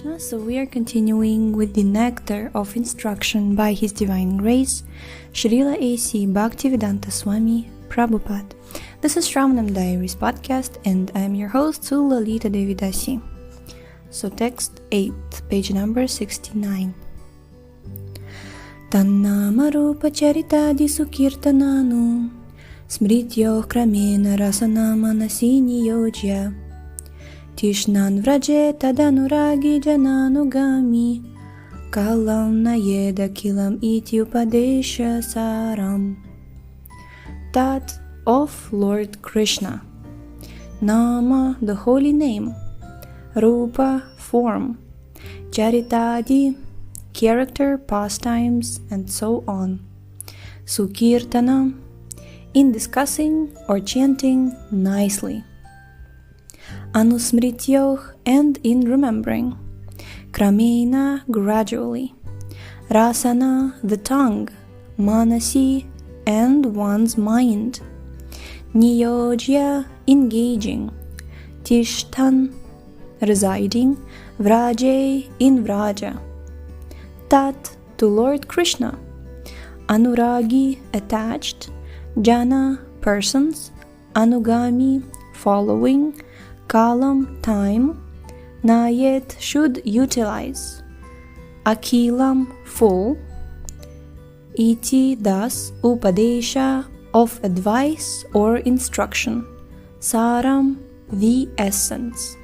Kṛṣṇa. So we are continuing with the Nectar of instruction by His Divine Grace, Srila A.C. Bhaktivedanta Swami Prabhupada. This is Śravaṇa Diaries podcast and I am your host, Lalita Devi Dasi. So text 8, page number 69. Tannama rupa charitadi sukirtananu smrityo kṛṣṇa rasana manasi niyojya Tishnan vraje tadanuragi jananugami kalam nayeda kilam iti upadesha saram. That of Lord Kṛṣṇa. Nama, the holy name. Rupa, form. Charitadi, character, pastimes, and so on. Sukirtana, in discussing or chanting nicely. Anusmṛti, and in remembering. Kṛṣṇa, gradually. Rasana, the tongue. Manasi, and one's mind. Niyojya, engaging. Tishtan, residing. Vraje, in Vraja. Tat, to Lord Kṛṣṇa. Anuragi, attached. Jana, persons. Anugami, following. Kalam, time. Nayet, should utilize. Akilam, full. Iti, thus. Upadesha, of advice or instruction. Saram, the essence.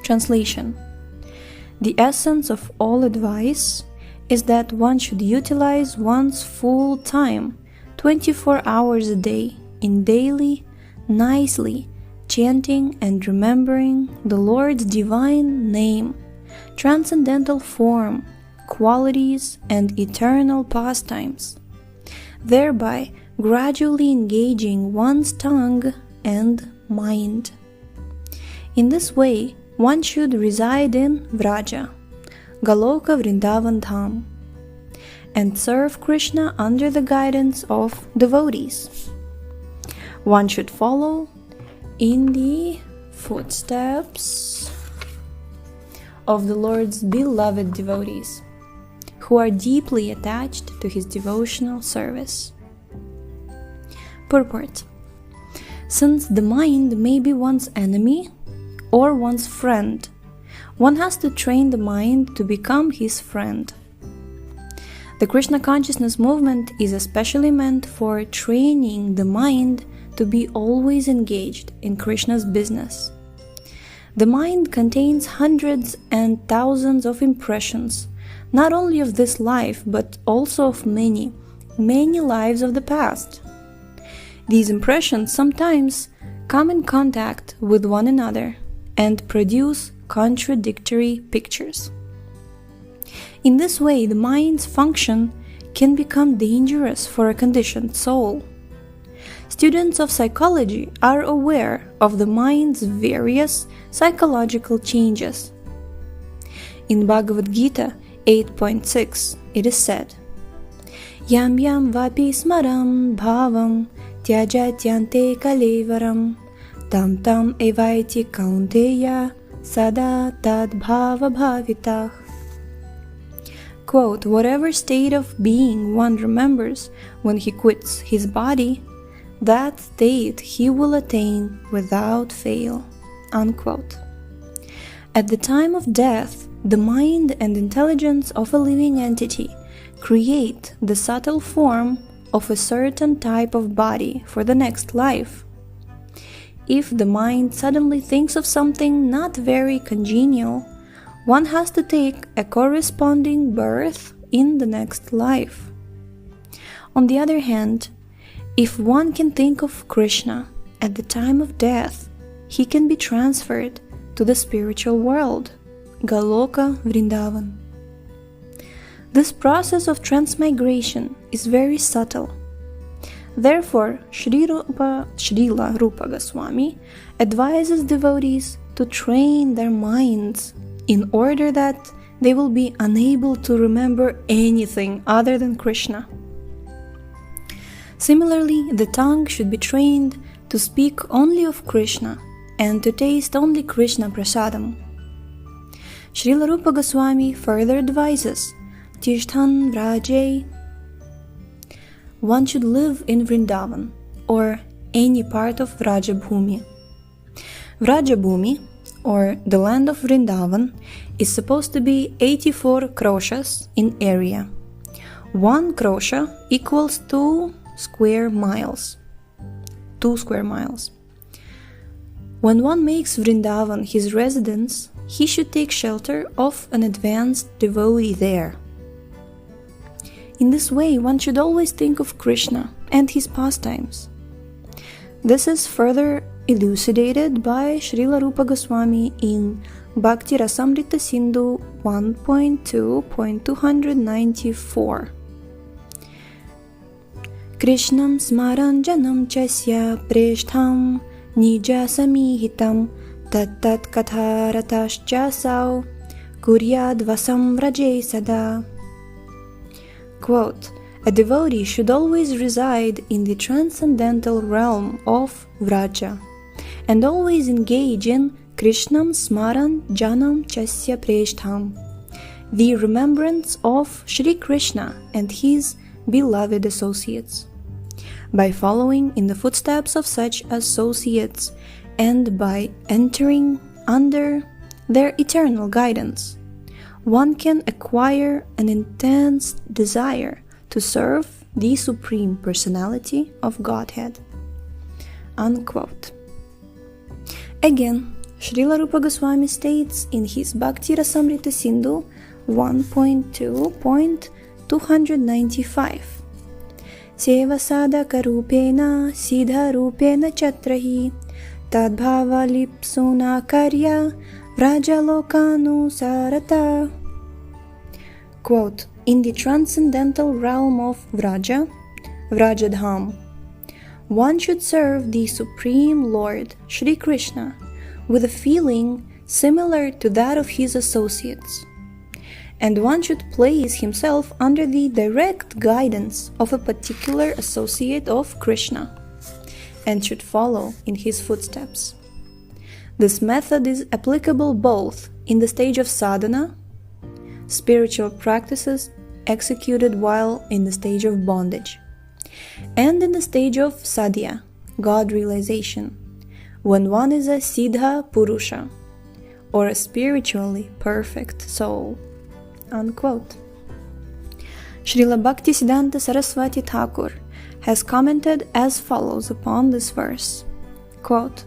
Translation. The essence of all advice is that one should utilize one's full time, 24 hours a day, in daily, nicely, chanting and remembering the Lord's divine name, transcendental form, qualities, and eternal pastimes, thereby gradually engaging one's tongue and mind. In this way, one should reside in Vraja, Goloka Vṛndāvana Dham, and serve Kṛṣṇa under the guidance of devotees. One should follow in the footsteps of the Lord's beloved devotees, who are deeply attached to His devotional service. Purport. Since the mind may be one's enemy or one's friend, one has to train the mind to become his friend. The Kṛṣṇa consciousness movement is especially meant for training the mind to be always engaged in Kṛṣṇa's business. The mind contains hundreds and thousands of impressions, not only of this life, but also of many, many lives of the past. These impressions sometimes come in contact with one another and produce contradictory pictures. In this way, the mind's function can become dangerous for a conditioned soul. Students of psychology are aware of the mind's various psychological changes. In Bhagavad Gita 8.6, it is said, Yam yam vapi smaram bhavam tyajatyante kalevaram tam tam evaiti kaunteya sada tad bhava bhavitah. Quote, whatever state of being one remembers when he quits his body, that state he will attain without fail. Unquote. At the time of death, the mind and intelligence of a living entity create the subtle form of a certain type of body for the next life. If the mind suddenly thinks of something not very congenial, one has to take a corresponding birth in the next life. On the other hand, if one can think of Kṛṣṇa at the time of death, he can be transferred to the spiritual world, Goloka Vṛndāvana. This process of transmigration is very subtle. Therefore, Srila Rupa Goswami advises devotees to train their minds in order that they will be unable to remember anything other than Kṛṣṇa. Similarly, the tongue should be trained to speak only of Kṛṣṇa and to taste only Kṛṣṇa prasadam. Srila Rupa Goswami further advises, Tirthan Vraje. One should live in Vṛndāvana, or any part of Vrajabhumi. Vrajabhumi, or the land of Vṛndāvana, is supposed to be 84 kṛṣas in area. 1 kṛṣa equals 2 square miles. 2 square miles. When one makes Vṛndāvana his residence, he should take shelter of an advanced devotee there. In this way, one should always think of Kṛṣṇa and his pastimes. This is further elucidated by Srila Rupa Goswami in Bhakti Rasamrita Sindhu 1.2.294. kṛṣṇa-smaraṇ chasya preshtham nija samihitam tat kathā sau kuryad vasam vraje sada. Quote, a devotee should always reside in the transcendental realm of Vraja and always engage in kṛṣṇa-smaraṇ chasya preshtham, the remembrance of Shri Kṛṣṇa and his beloved associates. By following in the footsteps of such associates and by entering under their eternal guidance, one can acquire an intense desire to serve the Supreme Personality of Godhead. Unquote. Again, Srila Rupa Goswami states in his Bhakti Rasamrita Sindhu 1.2.295, Seva sadhaka rupena siddha rupena chatrahi tadbhava lipsuna karya vrajalokānusārata. Quote, in the transcendental realm of Vraja, Vrajadham, one should serve the Supreme Lord, Shri Kṛṣṇa, with a feeling similar to that of his associates. And one should place himself under the direct guidance of a particular associate of Kṛṣṇa, and should follow in his footsteps. This method is applicable both in the stage of sadhana, spiritual practices executed while in the stage of bondage, and in the stage of sadhya, God realization, when one is a siddha purusha, or a spiritually perfect soul. Unquote. Srila Bhaktisiddhanta Saraswati Thakur has commented as follows upon this verse. Quote,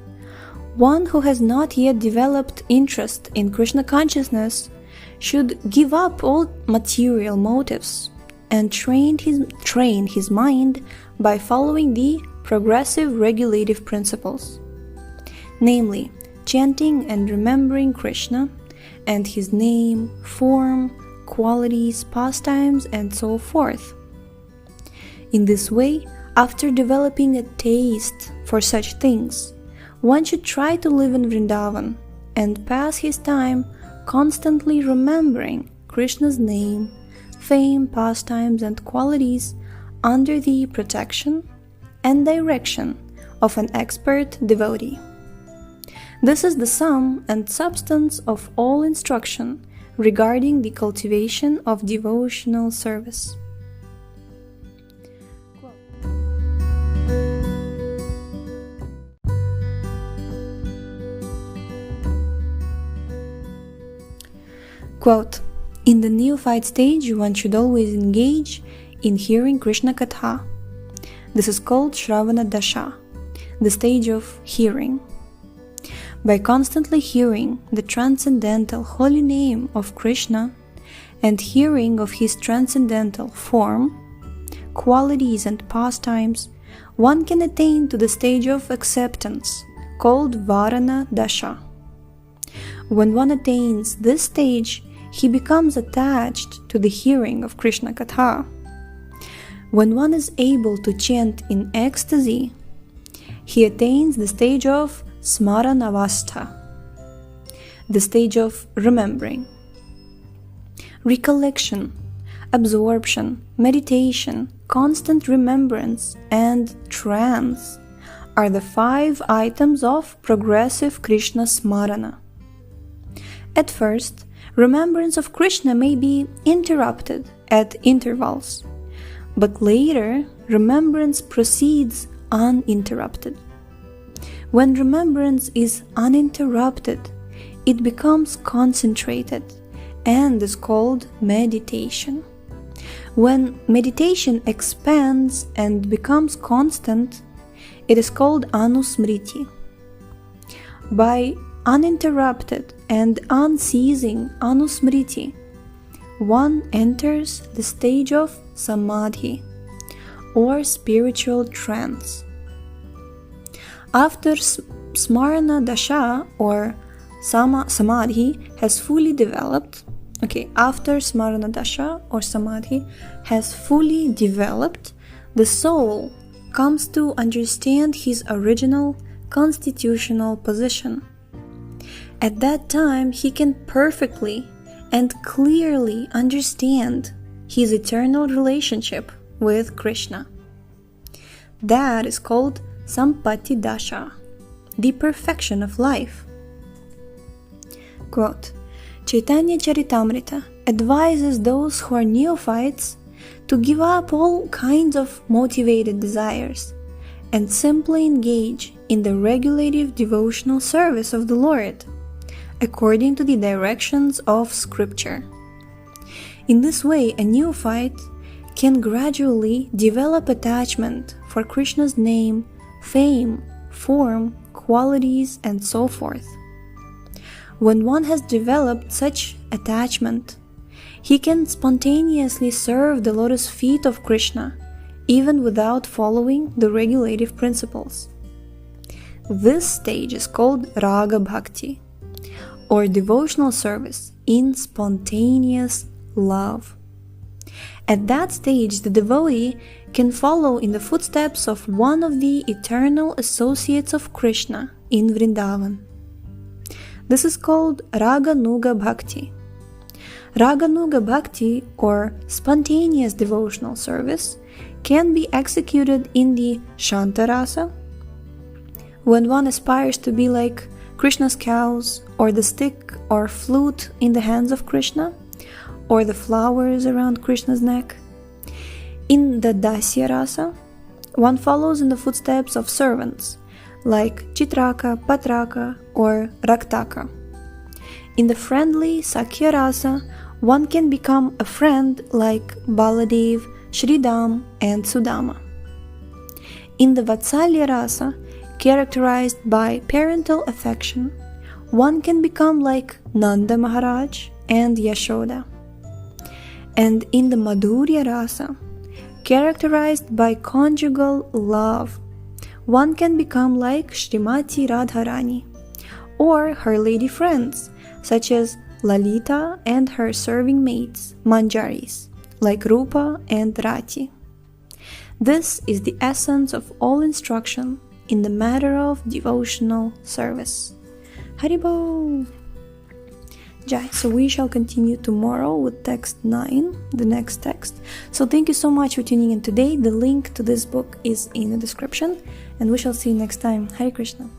one who has not yet developed interest in Krishna consciousness should give up all material motives and train his mind by following the progressive regulative principles, namely chanting and remembering Krishna and his name, form, qualities, pastimes, and so forth. In this way, after developing a taste for such things, one should try to live in Vṛndāvana and pass his time constantly remembering Krishna's name, fame, pastimes, and qualities under the protection and direction of an expert devotee. This is the sum and substance of all instruction regarding the cultivation of devotional service. Quote, in the neophyte stage, one should always engage in hearing kṛṣṇa-kathā. This is called śravaṇa-daśā, the stage of hearing. By constantly hearing the transcendental holy name of Kṛṣṇa and hearing of his transcendental form, qualities, and pastimes, one can attain to the stage of acceptance, called varaṇa-daśā. When one attains this stage, he becomes attached to the hearing of kṛṣṇa-kathā. When one is able to chant in ecstasy, he attains the stage of smaraṇāvasthā, the stage of remembering. Recollection, absorption, meditation, constant remembrance, and trance are the 5 items of progressive Kṛṣṇa-smaraṇa. At first, remembrance of Kṛṣṇa may be interrupted at intervals, but later remembrance proceeds uninterrupted. When remembrance is uninterrupted, it becomes concentrated and is called meditation. When meditation expands and becomes constant, it is called anusmṛti. By uninterrupted and unceasing anusmṛti, one enters the stage of samādhi, or spiritual trance. After smaraṇa-daśā or samādhi has fully developed, after smaraṇa-daśā or samādhi has fully developed, the soul comes to understand his original constitutional position. At that time, he can perfectly and clearly understand his eternal relationship with Kṛṣṇa. That is called sampatti-daśā, the perfection of life. Quote, Chaitanya Charitamrita advises those who are neophytes to give up all kinds of motivated desires and simply engage in the regulative devotional service of the Lord, according to the directions of Scripture. In this way, a neophyte can gradually develop attachment for Kṛṣṇa's name, fame, form, qualities, and so forth. When one has developed such attachment, he can spontaneously serve the lotus feet of Kṛṣṇa, even without following the regulative principles. This stage is called raga bhakti, or devotional service in spontaneous love. At that stage, the devotee can follow in the footsteps of one of the eternal associates of Kṛṣṇa in Vṛndāvana. This is called Raganuga Bhakti. Raganuga Bhakti, or spontaneous devotional service, can be executed in the Shanta-rasa, when one aspires to be like Kṛṣṇa's cows, or the stick or flute in the hands of Kṛṣṇa, or the flowers around Kṛṣṇa's neck. In the Dasya rasa, one follows in the footsteps of servants, like Chitraka, Patraka, or Raktaka. In the friendly Sakhya rasa, one can become a friend like Baladev, Shridam, and Sudama. In the Vatsalya rasa, characterized by parental affection, one can become like Nanda Maharaj and Yashoda. And in the Madhurya rasa, characterized by conjugal love, one can become like Shrimati Radharani, or her lady friends, such as Lalita and her serving maids, Manjaris, like Rupa and Rati. This is the essence of all instruction in the matter of devotional service. Haribol! Jai. So we shall continue tomorrow with text 9, the next text. So thank you so much for tuning in today. The link to this book is in the description, and we shall see you next time. Hare Krishna.